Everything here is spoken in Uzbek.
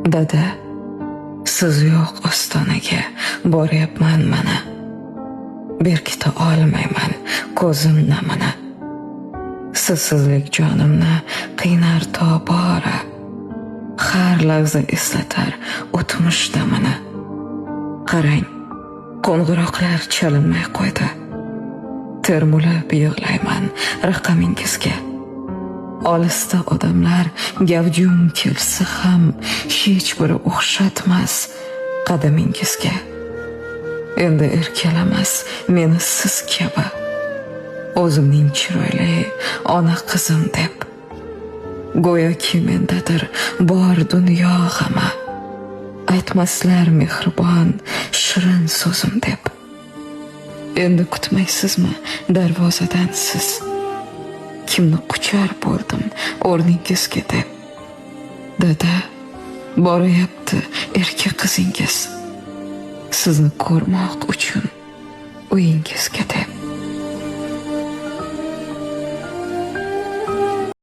Dada, siz yo'q ostonaga boryapman mana. Berkita olmayman ko'zim namini. Sizsizlik jonimni qiynar tobora. Har lahza eslatar o'tmish damini. Qarang, qo'ng'iroqlar chalinmay qo'ydi. Termulib yig'layman raqamingizga. Olisda odamlar gavjum kelsa ham hech biri o'xshatmas qadamingizga. Endi erkalamas meni siz kabi, o'zimning chiroyli ona qizim deb. Go'yoki mendadir bor dunyo g'ami, aytmaslar mehribon shirin so'zim deb. Endi kutmaysizmi darvozadan siz? Kimni quchar bo'ldim o'rningizga deb. Dada, boryapti erkak qizingiz, sizni ko'rmoq uchun uyingizga deb.